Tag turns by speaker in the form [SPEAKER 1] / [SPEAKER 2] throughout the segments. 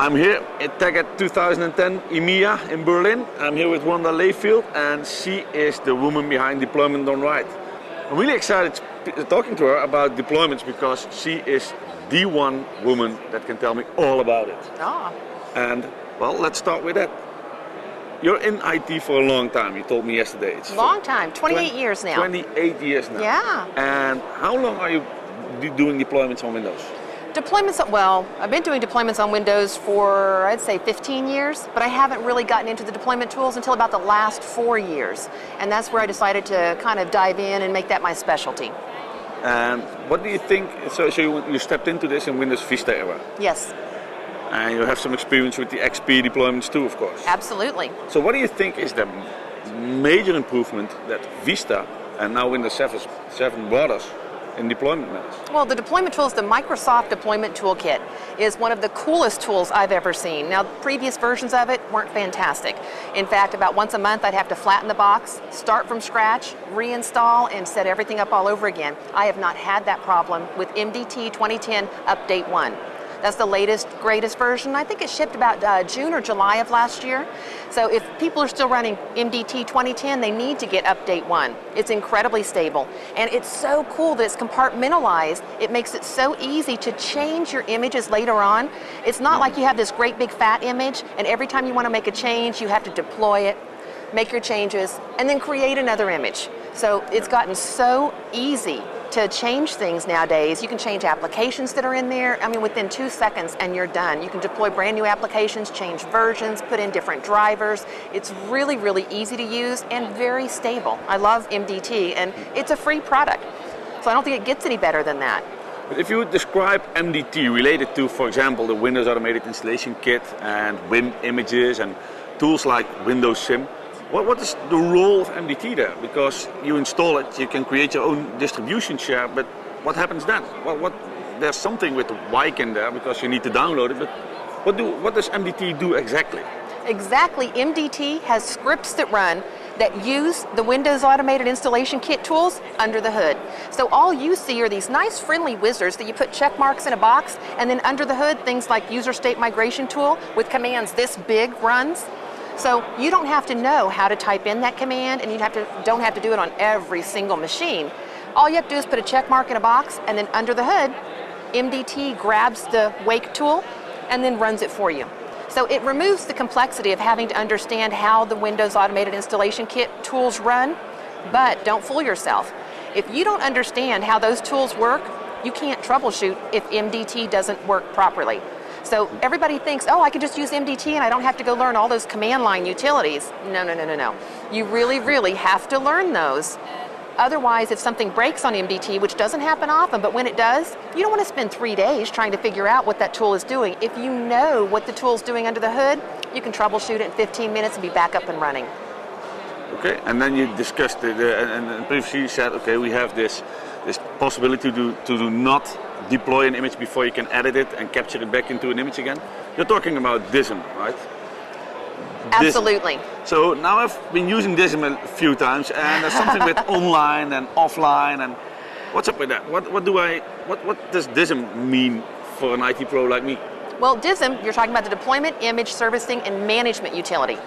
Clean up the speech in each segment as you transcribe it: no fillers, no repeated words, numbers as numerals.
[SPEAKER 1] I'm here at TechEd 2010 EMEA in Berlin. I'm here with Rhonda Layfield, and she is the woman behind Deployment Done Right. I'm really excited talking to her about deployments because she is the one woman that can tell me all about it.
[SPEAKER 2] Ah.
[SPEAKER 1] And well, let's start with that. You're in IT for a long time, you told me yesterday. It's
[SPEAKER 2] long time, 28 years now.
[SPEAKER 1] 28 years now.
[SPEAKER 2] Yeah.
[SPEAKER 1] And how long are you doing deployments on Windows?
[SPEAKER 2] Deployments, well, I've been doing deployments on Windows for, I'd say 15 years, but I haven't really gotten into the deployment tools until about the last 4 years. And that's where I decided to kind of dive in and make that my specialty.
[SPEAKER 1] And what do you think, so you stepped into this in Windows Vista era?
[SPEAKER 2] Yes.
[SPEAKER 1] And you have some experience with the XP deployments too, of course.
[SPEAKER 2] Absolutely.
[SPEAKER 1] So what do you think is the major improvement that Vista and now Windows 7 brought us in deployment matters?
[SPEAKER 2] Well, the deployment tools, the Microsoft Deployment Toolkit, is one of the coolest tools I've ever seen. Now, previous versions of it weren't fantastic. In fact, about once a month, I'd have to flatten the box, start from scratch, reinstall, and set everything up all over again. I have not had that problem with MDT 2010 Update 1. That's the latest, greatest version. I think it shipped about June or July of last year. So if people are still running MDT 2010, they need to get Update 1. It's incredibly stable. And it's so cool that it's compartmentalized. It makes it so easy to change your images later on. It's not like you have this great big fat image, and every time you want to make a change, you have to deploy it, make your changes, and then create another image. So it's gotten so easy to change things nowadays. You can change applications that are in there, within 2 seconds and you're done. You can deploy brand new applications, change versions, put in different drivers. It's really, really easy to use and very stable. I love MDT, and it's a free product. So I don't think it gets any better than that.
[SPEAKER 1] But if you would describe MDT related to, for example, the Windows Automated Installation Kit and Wim images and tools like Windows Sim, what is the role of MDT there? Because you install it, you can create your own distribution share, but what happens then? There's something with the WAIK in there because you need to download it, but what does MDT do exactly?
[SPEAKER 2] Exactly. MDT has scripts that run that use the Windows Automated Installation Kit tools under the hood. So all you see are these nice friendly wizards that you put check marks in a box, and then under the hood, things like User State Migration Tool with commands this big runs. So you don't have to know how to type in that command, and you don't have to do it on every single machine. All you have to do is put a check mark in a box, and then under the hood, MDT grabs the WAIK tool and then runs it for you. So it removes the complexity of having to understand how the Windows Automated Installation Kit tools run, but don't fool yourself. If you don't understand how those tools work, you can't troubleshoot if MDT doesn't work properly. So everybody thinks, oh, I can just use MDT and I don't have to go learn all those command line utilities. No. You really, really have to learn those. Otherwise, if something breaks on MDT, which doesn't happen often, but when it does, you don't want to spend 3 days trying to figure out what that tool is doing. If you know what the tool's doing under the hood, you can troubleshoot it in 15 minutes and be back up and running.
[SPEAKER 1] Okay, and then you discussed and previously you said, okay, we have this possibility to do not deploy an image before you can edit it and capture it back into an image again. You're talking about DISM, right?
[SPEAKER 2] Absolutely.
[SPEAKER 1] DISM. So now I've been using DISM a few times, and there's something with online and offline, and what's up with that? What does DISM mean for an IT pro like me?
[SPEAKER 2] Well, DISM, you're talking about the Deployment, Image Servicing, and Management Utility.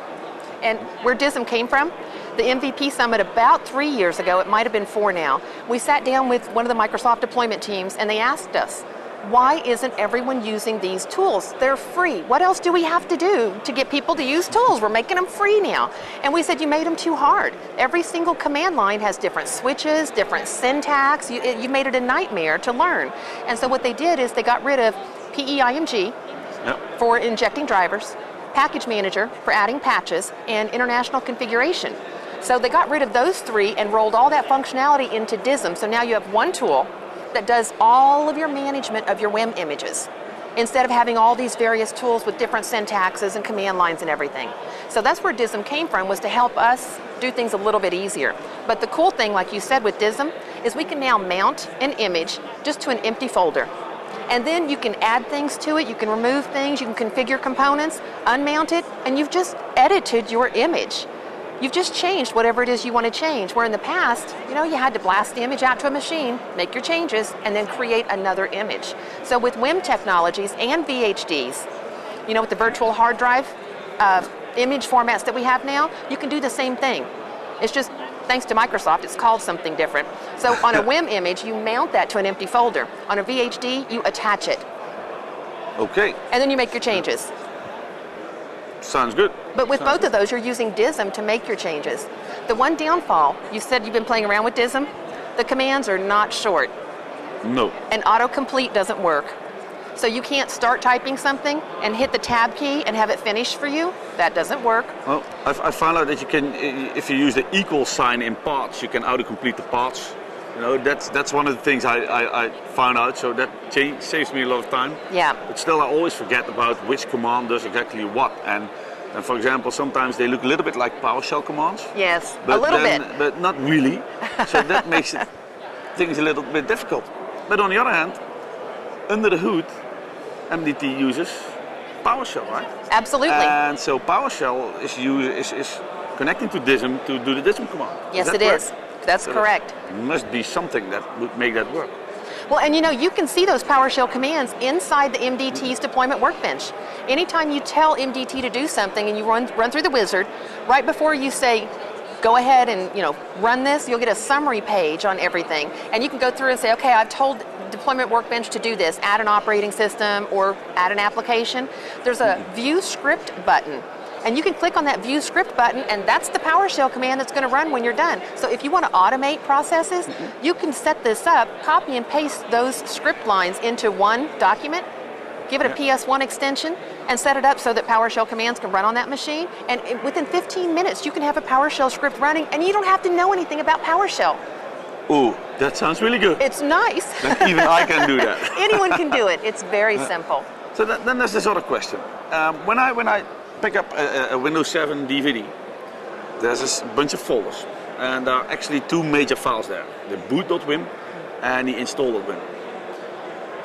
[SPEAKER 2] And where DISM came from, the MVP Summit about 3 years ago, it might have been 4 now, we sat down with one of the Microsoft deployment teams and they asked us, why isn't everyone using these tools? They're free. What else do we have to do to get people to use tools? We're making them free now. And we said, you made them too hard. Every single command line has different switches, different syntax. You made it a nightmare to learn. And so what they did is they got rid of PEIMG for injecting drivers, Package Manager for adding patches, and International Configuration. So they got rid of those 3 and rolled all that functionality into DISM. So now you have one tool that does all of your management of your WIM images, instead of having all these various tools with different syntaxes and command lines and everything. So that's where DISM came from, was to help us do things a little bit easier. But the cool thing, like you said with DISM, is we can now mount an image just to an empty folder. And then you can add things to it, you can remove things, you can configure components, unmount it, and you've just edited your image. You've just changed whatever it is you want to change, where in the past, you had to blast the image out to a machine, make your changes, and then create another image. So with WIM technologies and VHDs, you know, with the virtual hard drive image formats that we have now, you can do the same thing. It's just, thanks to Microsoft, it's called something different. So on a WIM image, you mount that to an empty folder. On a VHD, you attach it.
[SPEAKER 1] Okay.
[SPEAKER 2] And then you make your changes.
[SPEAKER 1] Sounds good.
[SPEAKER 2] But with both of those, you're using DISM to make your changes. The one downfall, you said you've been playing around with DISM, the commands are not short.
[SPEAKER 1] No.
[SPEAKER 2] And autocomplete doesn't work. So you can't start typing something and hit the tab key and have it finish for you. That doesn't work.
[SPEAKER 1] Well, I found out that you can, if you use the equal sign in parts, you can autocomplete the parts. You know, that's one of the things I found out, so that saves me a lot of time.
[SPEAKER 2] Yeah.
[SPEAKER 1] But still, I always forget about which command does exactly what. And for example, sometimes they look a little bit like PowerShell commands.
[SPEAKER 2] Yes, a little bit.
[SPEAKER 1] But not really. So that makes things a little bit difficult. But on the other hand, under the hood, MDT uses PowerShell, right?
[SPEAKER 2] Absolutely.
[SPEAKER 1] And so PowerShell is connecting to DISM to do the DISM command.
[SPEAKER 2] Yes, it is. That's
[SPEAKER 1] so
[SPEAKER 2] correct.
[SPEAKER 1] There must be something that would make that work.
[SPEAKER 2] Well, and you know, you can see those PowerShell commands inside the MDT's deployment workbench. Anytime you tell MDT to do something and you run through the wizard, right before you say, go ahead and run this, you'll get a summary page on everything. And you can go through and say, okay, I've told deployment workbench to do this, add an operating system or add an application. There's a view script button. And you can click on that view script button, and that's the PowerShell command that's going to run when you're done. So if you want to automate processes, you can set this up, copy and paste those script lines into one document, give it a PS1 extension, and set it up so that PowerShell commands can run on that machine. And within 15 minutes, you can have a PowerShell script running, and you don't have to know anything about PowerShell.
[SPEAKER 1] Ooh, that sounds really good.
[SPEAKER 2] It's nice.
[SPEAKER 1] Even I can do that.
[SPEAKER 2] Anyone can do it. It's very simple.
[SPEAKER 1] So then there's this other question. When I pick up a Windows 7 DVD, there's a bunch of folders, and there are actually two major files there: the boot.wim and the install.wim.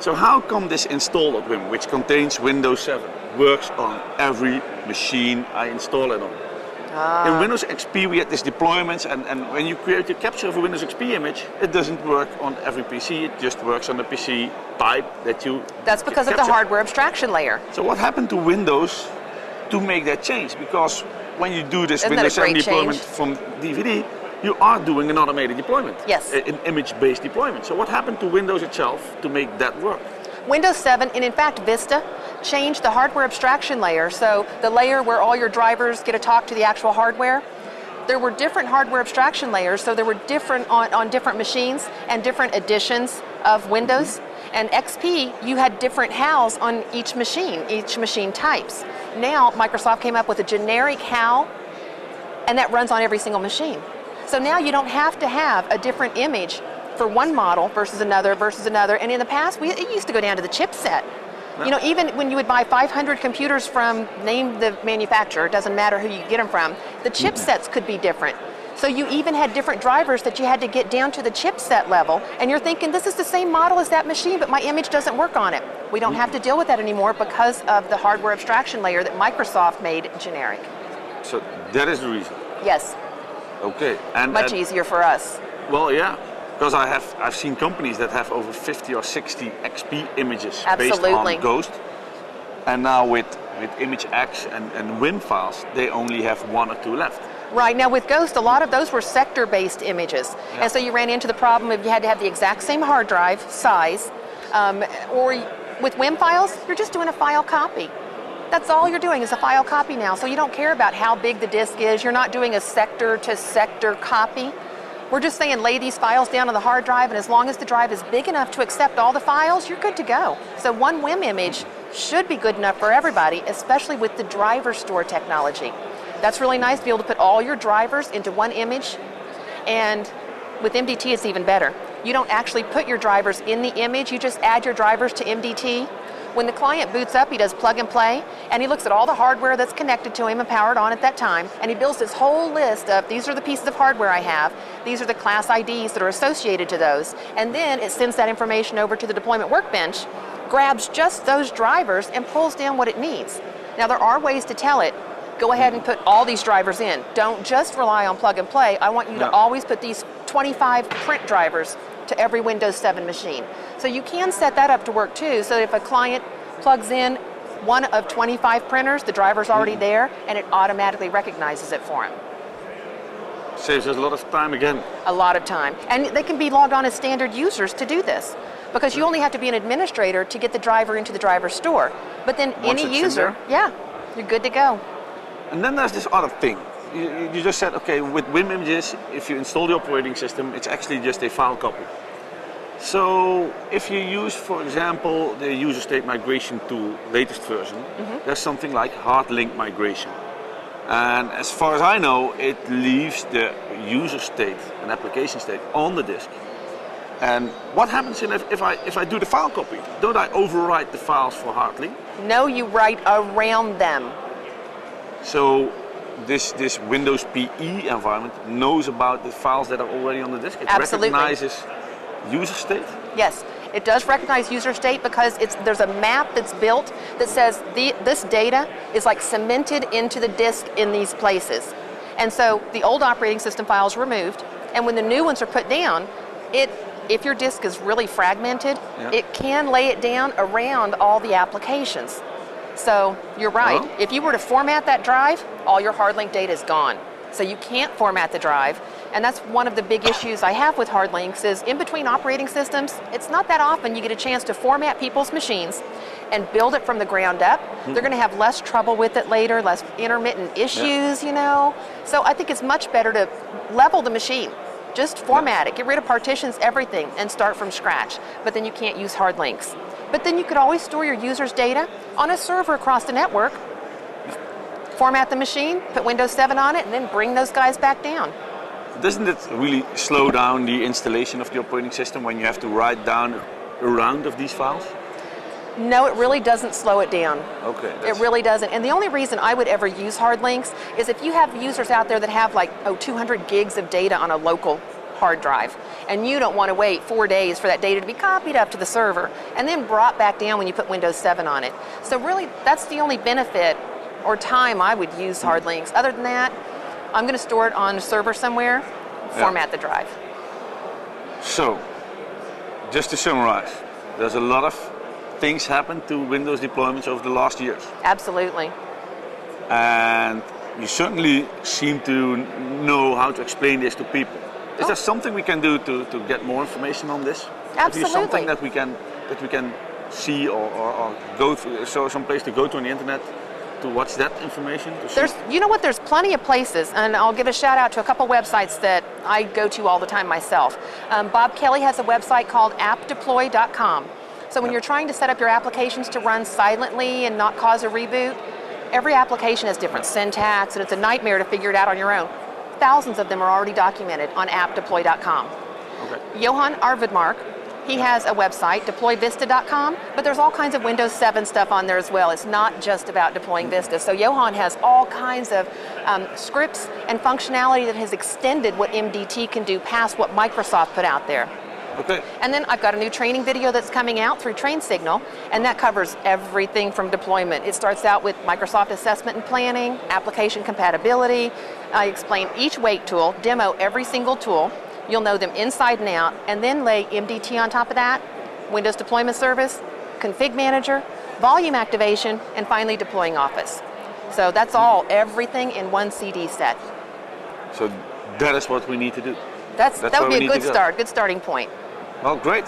[SPEAKER 1] So how come this install.wim, which contains Windows 7, works on every machine I install it on? In Windows XP we had these deployments, and when you create your capture of a Windows XP image, it doesn't work on every PC, it just works on the PC type that you
[SPEAKER 2] That's because of the hardware abstraction layer.
[SPEAKER 1] So what happened to Windows to make that change? Because when you do this Windows 7 deployment from DVD, you are doing an automated deployment.
[SPEAKER 2] Yes.
[SPEAKER 1] An image-based deployment. So what happened to Windows itself to make that work?
[SPEAKER 2] Windows 7, and in fact Vista, changed the hardware abstraction layer. So the layer where all your drivers get to talk to the actual hardware, there were different hardware abstraction layers, so there were different on different machines and different editions of Windows. And XP, you had different HALs on each machine types. Now, Microsoft came up with a generic HAL, and that runs on every single machine. So now you don't have to have a different image for one model versus another. And in the past, it used to go down to the chipset. No. Even when you would buy 500 computers from, name the manufacturer, it doesn't matter who you get them from, the chipsets could be different. So you even had different drivers that you had to get down to the chipset level, and you're thinking, this is the same model as that machine, but my image doesn't work on it. We don't have to deal with that anymore because of the hardware abstraction layer that Microsoft made generic.
[SPEAKER 1] So that is the reason?
[SPEAKER 2] Yes.
[SPEAKER 1] Okay.
[SPEAKER 2] Much easier for us.
[SPEAKER 1] Well, yeah. Because I've seen companies that have over 50 or 60 XP images based on Ghost. And now with ImageX and WIM files, they only have one or two left.
[SPEAKER 2] Right, now with Ghost, a lot of those were sector-based images. Yeah. And so you ran into the problem of you had to have the exact same hard drive size, or with WIM files, you're just doing a file copy. That's all you're doing is a file copy now. So you don't care about how big the disk is. You're not doing a sector-to-sector copy. We're just saying lay these files down on the hard drive, and as long as the drive is big enough to accept all the files, you're good to go. So one WIM image should be good enough for everybody, especially with the driver store technology. That's really nice to be able to put all your drivers into one image, and with MDT it's even better. You don't actually put your drivers in the image, you just add your drivers to MDT. When the client boots up, he does plug and play, and he looks at all the hardware that's connected to him and powered on at that time, and he builds this whole list of, these are the pieces of hardware I have, these are the class IDs that are associated to those, and then it sends that information over to the deployment workbench, grabs just those drivers, and pulls down what it needs. Now there are ways to tell it, go ahead and put all these drivers in. Don't just rely on plug and play. I want you to always put these 25 print drivers to every Windows 7 machine. So you can set that up to work too, so if a client plugs in one of 25 printers, the driver's already there, and it automatically recognizes it for him.
[SPEAKER 1] Saves us a lot of time again.
[SPEAKER 2] A lot of time. And they can be logged on as standard users to do this, because you only have to be an administrator to get the driver into the driver's store. But then
[SPEAKER 1] Once
[SPEAKER 2] any
[SPEAKER 1] it's in
[SPEAKER 2] user,
[SPEAKER 1] there.
[SPEAKER 2] you're good to go.
[SPEAKER 1] And then there's this other thing. You just said, okay, with WIM images, if you install the operating system, it's actually just a file copy. So if you use, for example, the user state migration tool, latest version, there's something like hard link migration. And as far as I know, it leaves the user state and application state on the disk. And what happens if I do the file copy? Don't I overwrite the files for hard link?
[SPEAKER 2] No, you write around them.
[SPEAKER 1] So this Windows PE environment knows about the files that are already on the disk. It
[SPEAKER 2] Absolutely.
[SPEAKER 1] recognizes user state.
[SPEAKER 2] Yes, it does recognize user state because there's a map that's built that says this data is like cemented into the disk in these places. And so the old operating system files removed, and when the new ones are put down, if your disk is really fragmented, it can lay it down around all the applications. So you're right.
[SPEAKER 1] Oh.
[SPEAKER 2] If you were to format that drive, all your hard link data is gone. So you can't format the drive. And that's one of the big issues I have with hard links is in between operating systems, it's not that often you get a chance to format people's machines and build it from the ground up. They're going to have less trouble with it later, less intermittent issues, you know. So I think it's much better to level the machine. Just format it, get rid of partitions, everything, and start from scratch. But then you can't use hard links. But then you could always store your users' data on a server across the network, format the machine, put Windows 7 on it, and then bring those guys back down.
[SPEAKER 1] Doesn't it really slow down the installation of the operating system when you have to write down a round of these files?
[SPEAKER 2] No, it really doesn't slow it down.
[SPEAKER 1] Okay.
[SPEAKER 2] It really doesn't. And the only reason I would ever use hard links is if you have users out there that have like 200 gigs of data on a local hard drive, and you don't want to wait 4 days for that data to be copied up to the server and then brought back down when you put Windows 7 on it. So really, that's the only benefit or time I would use hard links. Other than that, I'm going to store it on a server somewhere, format the drive.
[SPEAKER 1] So, just to summarize, there's a lot of things happen to Windows deployments over the last years.
[SPEAKER 2] Absolutely.
[SPEAKER 1] And you certainly seem to know how to explain this to people. Is there something we can do to get more information on this?
[SPEAKER 2] Absolutely.
[SPEAKER 1] Is there something that we can see or go through, so some place to go to on the internet to watch that information?
[SPEAKER 2] You know what? There's plenty of places, and I'll give a shout out to a couple websites that I go to all the time myself. Bob Kelly has a website called appdeploy.com. So when you're trying to set up your applications to run silently and not cause a reboot, every application has different syntax, and it's a nightmare to figure it out on your own. Thousands of them are already documented on appdeploy.com.
[SPEAKER 1] Okay.
[SPEAKER 2] Johan Arvidmark, he has a website, deployvista.com, but there's all kinds of Windows 7 stuff on there as well. It's not just about deploying Vista. So Johan has all kinds of scripts and functionality that has extended what MDT can do past what Microsoft put out there.
[SPEAKER 1] Okay.
[SPEAKER 2] And then I've got a new training video that's coming out through TrainSignal, and that covers everything from deployment. It starts out with Microsoft assessment and planning, application compatibility. I explain each WAIK tool, demo every single tool. You'll know them inside and out, and then lay MDT on top of that, Windows Deployment Service, Config Manager, Volume Activation, and finally deploying Office. So that's all, everything in one CD set.
[SPEAKER 1] So that is what we need to do.
[SPEAKER 2] That would be a good start, good starting point.
[SPEAKER 1] Well, great.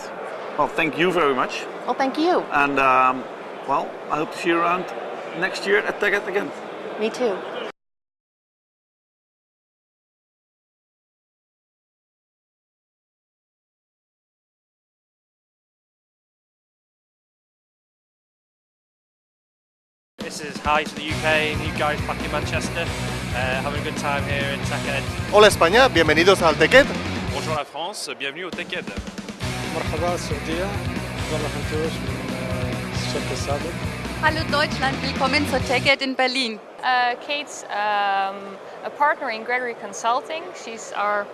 [SPEAKER 1] Well, thank you very much.
[SPEAKER 2] Well, thank you.
[SPEAKER 1] And, well, I hope to see you around next year at TechEd again.
[SPEAKER 2] Me too.
[SPEAKER 3] This is hi to the UK, you guys back in Manchester, having a good time here in TechEd.
[SPEAKER 4] Hola España, bienvenidos al TechEd.
[SPEAKER 5] Bonjour la France, bienvenue au TechEd.
[SPEAKER 6] مرحبا السعودية، والله حنتوش من الشرق السابق.
[SPEAKER 7] Hallo Deutschland, willkommen zur TechEd in Berlin.
[SPEAKER 8] Kate's a partner in Gregory Consulting. She's our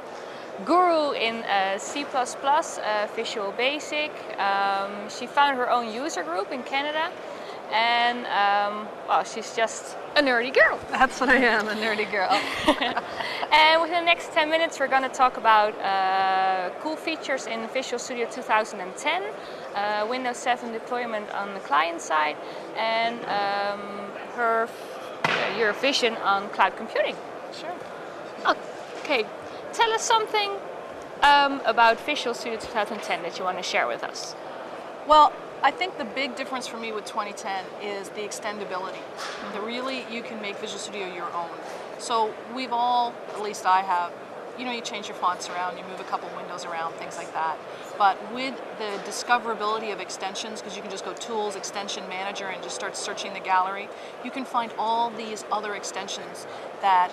[SPEAKER 8] guru in C++, Visual Basic. She founded her own user group in Canada. and well, she's just a nerdy girl.
[SPEAKER 2] That's what I am, a nerdy girl.
[SPEAKER 8] And within the next 10 minutes, we're going to talk about cool features in Visual Studio 2010, Windows 7 deployment on the client side, and your vision on cloud computing.
[SPEAKER 2] Sure.
[SPEAKER 8] Okay, tell us something about Visual Studio 2010 that you want to share with us.
[SPEAKER 2] Well, I think the big difference for me with 2010 is the extendability. Really, you can make Visual Studio your own. So we've all, at least I have, you change your fonts around, you move a couple windows around, things like that. But with the discoverability of extensions, because you can just go Tools, Extension Manager, and just start searching the gallery, you can find all these other extensions that,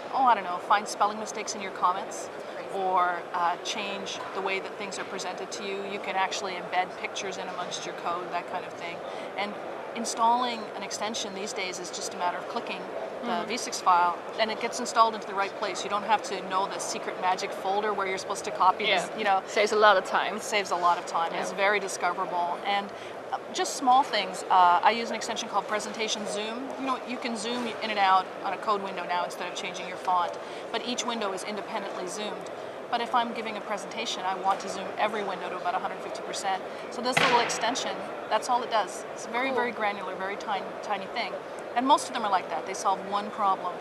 [SPEAKER 2] find spelling mistakes in your comments, or change the way that things are presented to you. You can actually embed pictures in amongst your code, that kind of thing. And installing an extension these days is just a matter of clicking the V6 file, and it gets installed into the right place. You don't have to know the secret magic folder where you're supposed to copy this,
[SPEAKER 8] Saves a lot of time.
[SPEAKER 2] It saves a lot of time. Yeah. It's very discoverable. And just small things. I use an extension called Presentation Zoom. You can zoom in and out on a code window now instead of changing your font, but each window is independently zoomed. But if I'm giving a presentation, I want to zoom every window to about 150%. So this little extension, that's all it does. It's very, very granular, very tiny thing. And most of them are like that. They solve one problem.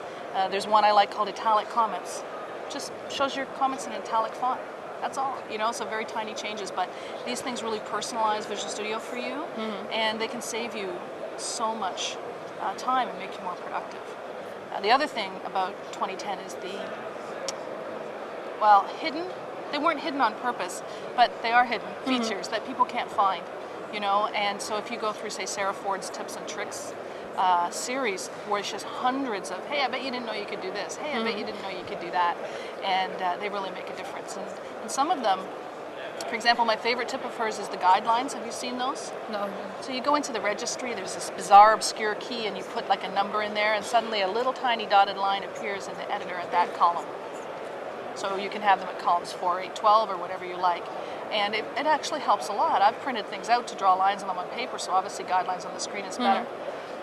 [SPEAKER 2] There's one I like called Italic Comments. Just shows your comments in italic font. That's all, so very tiny changes. But these things really personalize Visual Studio for you, and they can save you so much time and make you more productive. The other thing about 2010 is hidden. They weren't hidden on purpose, but they are hidden features that people can't find, And so if you go through, say, Sarah Ford's Tips and Tricks series, where she has hundreds of, hey, I bet you didn't know you could do this. Hey, I bet you didn't know you could do that. And they really make a difference. And some of them, for example, my favorite tip of hers is the guidelines. Have you seen those?
[SPEAKER 8] No.
[SPEAKER 2] So you go into the registry, there's this bizarre, obscure key, and you put like a number in there, and suddenly a little tiny dotted line appears in the editor at that column. So you can have them at columns 4, 8, 12, or whatever you like. And it actually helps a lot. I've printed things out to draw lines on them on paper, so obviously guidelines on the screen is better.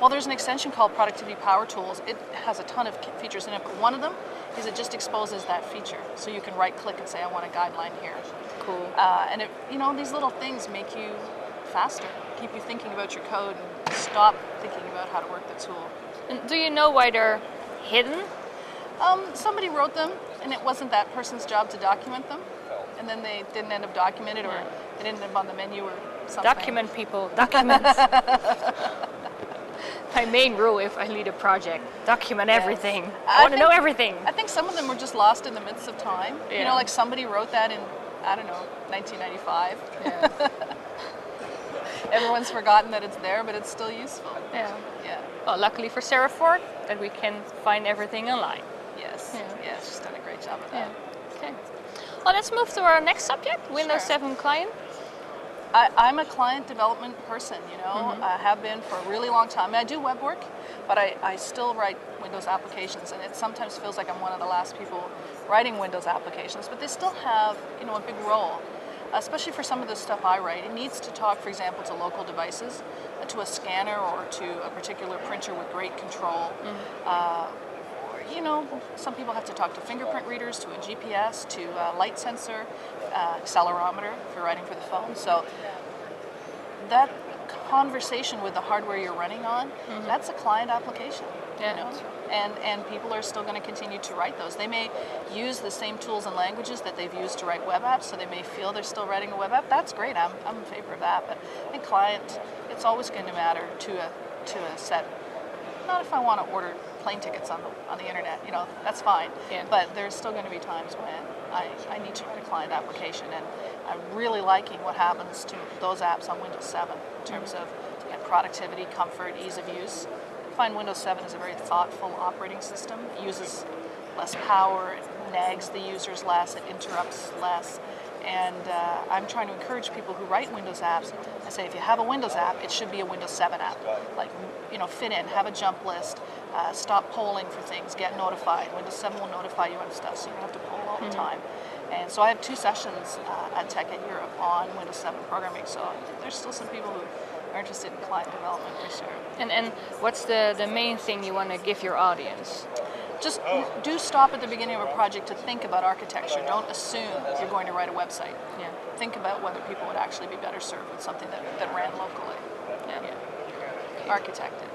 [SPEAKER 2] Well, there's an extension called Productivity Power Tools. It has a ton of features in it, but one of them is it just exposes that feature. So you can right-click and say, I want a guideline here.
[SPEAKER 8] Cool.
[SPEAKER 2] And these little things make you faster, keep you thinking about your code, and stop thinking about how to work the tool.
[SPEAKER 8] And do you know why they're hidden?
[SPEAKER 2] Somebody wrote them, and it wasn't that person's job to document them, and then they didn't end up documented, or they didn't end up on the menu or something.
[SPEAKER 8] Document, people. Documents. My main rule if I lead a project, document everything. I want to know everything.
[SPEAKER 2] I think some of them were just lost in the midst of time.
[SPEAKER 8] Yeah.
[SPEAKER 2] Like somebody wrote that in, 1995.
[SPEAKER 8] Yeah.
[SPEAKER 2] Everyone's forgotten that it's there, but it's still useful.
[SPEAKER 8] Yeah.
[SPEAKER 2] Yeah.
[SPEAKER 8] Well, luckily for Sarah Ford, that we can find everything online.
[SPEAKER 2] Yes.
[SPEAKER 8] Yeah.
[SPEAKER 2] Yes, she's done a great job of that.
[SPEAKER 8] Yeah. Okay. Well, let's move to our next subject, Windows 7 client.
[SPEAKER 2] I'm a client development person, I have been for a really long time. I mean, I do web work, but I still write Windows applications, and it sometimes feels like I'm one of the last people writing Windows applications, but they still have, a big role, especially for some of the stuff I write. It needs to talk, for example, to local devices, to a scanner or to a particular printer with great control. Some people have to talk to fingerprint readers, to a GPS, to a light sensor, accelerometer if you're writing for the phone. So that conversation with the hardware you're running on, that's a client application.
[SPEAKER 8] Yeah.
[SPEAKER 2] And people are still going to continue to write those. They may use the same tools and languages that they've used to write web apps, so they may feel they're still writing a web app. That's great. I'm in favor of that. But I think client, it's always going to matter to a set. Not if I want to order plane tickets on the internet, that's fine. Yeah. But there's still going to be times when I need to write a client application, and I'm really liking what happens to those apps on Windows 7 in terms of productivity, comfort, ease of use. I find Windows 7 is a very thoughtful operating system. It uses less power, it nags the users less, it interrupts less. And I'm trying to encourage people who write Windows apps. I say, if you have a Windows app, it should be a Windows 7 app. Like, fit in, have a jump list, stop polling for things, get notified. Windows 7 will notify you on stuff, so you don't have to poll all the time.
[SPEAKER 9] And so I have 2 sessions at TechEd Europe on Windows 7 programming. So there's still some people who are interested in client development for sure.
[SPEAKER 8] And what's the main thing you want to give your audience?
[SPEAKER 9] Just do stop at the beginning of a project to think about architecture. Don't assume you're going to write a website.
[SPEAKER 8] Yeah.
[SPEAKER 9] Think about whether people would actually be better served with something that ran locally.
[SPEAKER 8] Yeah.
[SPEAKER 9] Architect it.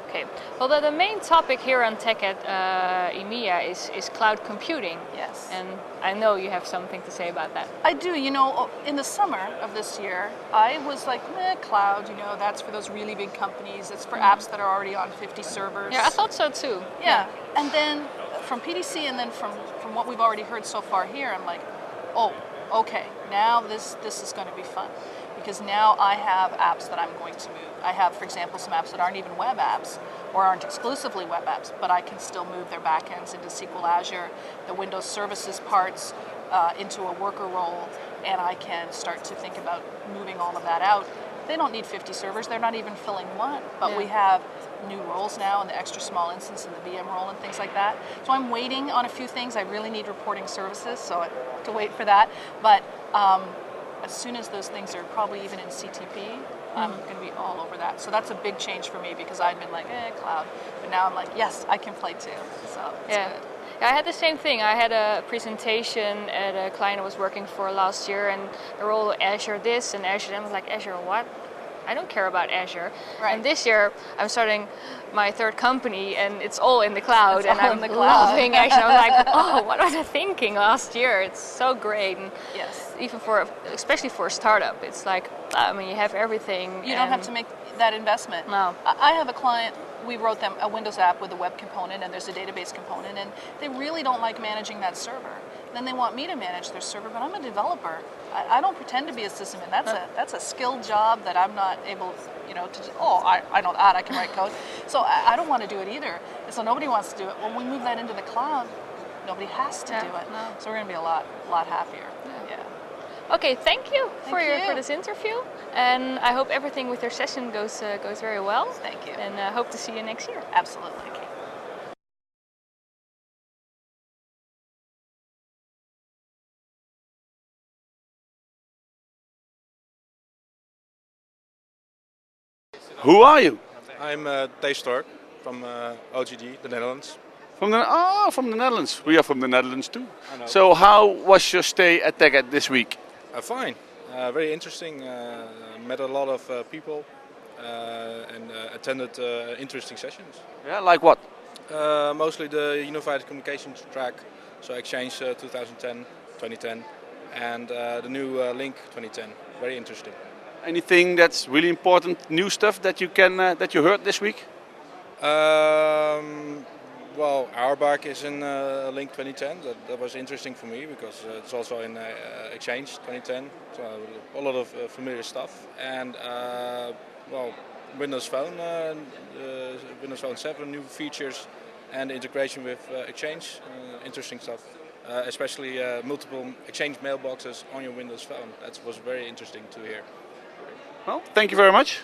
[SPEAKER 8] Okay. Well, the main topic here on TechEd EMEA is cloud computing.
[SPEAKER 9] Yes.
[SPEAKER 8] And I know you have something to say about that.
[SPEAKER 9] I do. You know, in the summer of this year, I was like, cloud, you know, that's for those really big companies. It's for apps that are already on 50 servers.
[SPEAKER 8] Yeah, I thought so too.
[SPEAKER 9] Yeah. And then from PDC and then from what we've already heard so far here, I'm like, oh, okay, now this is going to be fun. Because now I have apps that I'm going to move. I have, for example, some apps that aren't even web apps or aren't exclusively web apps, but I can still move their backends into SQL Azure, the Windows Services parts into a worker role, and I can start to think about moving all of that out. They don't need 50 servers, they're not even filling one, but we have new roles now in the extra small instance and the VM role and things like that. So I'm waiting on a few things. I really need reporting services, so I have to wait for that. But as soon as those things are probably even in CTP, I'm going to be all over that. So that's a big change for me because I'd been like, cloud. But now I'm like, yes, I can play too. So it's good.
[SPEAKER 8] Yeah, I had the same thing. I had a presentation at a client I was working for last year, and they're all Azure this and Azure that. I was like, Azure what? I don't care about Azure.
[SPEAKER 9] Right.
[SPEAKER 8] And this year, I'm starting my 3rd company, and it's all in the cloud,
[SPEAKER 9] It's
[SPEAKER 8] and
[SPEAKER 9] all
[SPEAKER 8] I'm
[SPEAKER 9] in the cloud.
[SPEAKER 8] loving Azure. I was like, oh, what was I thinking last year? It's so great. And
[SPEAKER 9] Yes.
[SPEAKER 8] even especially for a startup, it's like, I mean, you have everything.
[SPEAKER 9] You don't have to make that investment.
[SPEAKER 8] No.
[SPEAKER 9] I have a client, we wrote them a Windows app with a web component and there's a database component, and they really don't like managing that server. Then they want me to manage their server, but I'm a developer. I don't pretend to be a sysadmin. That's a skilled job that I'm not able, you know, to just, I know that, I can write code. So I don't want to do it either. And so nobody wants to do it. When we move that into the cloud, nobody has to do it.
[SPEAKER 8] No.
[SPEAKER 9] So we're going to be a lot happier. Yeah.
[SPEAKER 8] Okay, thank you for
[SPEAKER 9] you.
[SPEAKER 8] this interview, and I hope everything with your session goes very well.
[SPEAKER 9] Thank you.
[SPEAKER 8] And hope to see you next year.
[SPEAKER 9] Absolutely.
[SPEAKER 1] Who are you?
[SPEAKER 10] I'm deze from OGD, the Netherlands.
[SPEAKER 1] From the Netherlands. We are from the Netherlands too.
[SPEAKER 10] I know.
[SPEAKER 1] So how was your stay at TechEd this week?
[SPEAKER 10] Fine, very interesting. Met a lot of people and attended interesting sessions.
[SPEAKER 1] Yeah, like what?
[SPEAKER 10] Mostly the Unified Communications track, so Exchange 2010, and the new Link 2010. Very interesting.
[SPEAKER 1] Anything that's really important, new stuff that you heard this week?
[SPEAKER 10] Well, Auerbach is in Link 2010. That was interesting for me because it's also in Exchange 2010. So a lot of familiar stuff. And well, Windows Phone, Windows Phone 7, new features and integration with Exchange. Interesting stuff. Especially multiple Exchange mailboxes on your Windows Phone. That was very interesting to hear.
[SPEAKER 1] Well, thank you very much.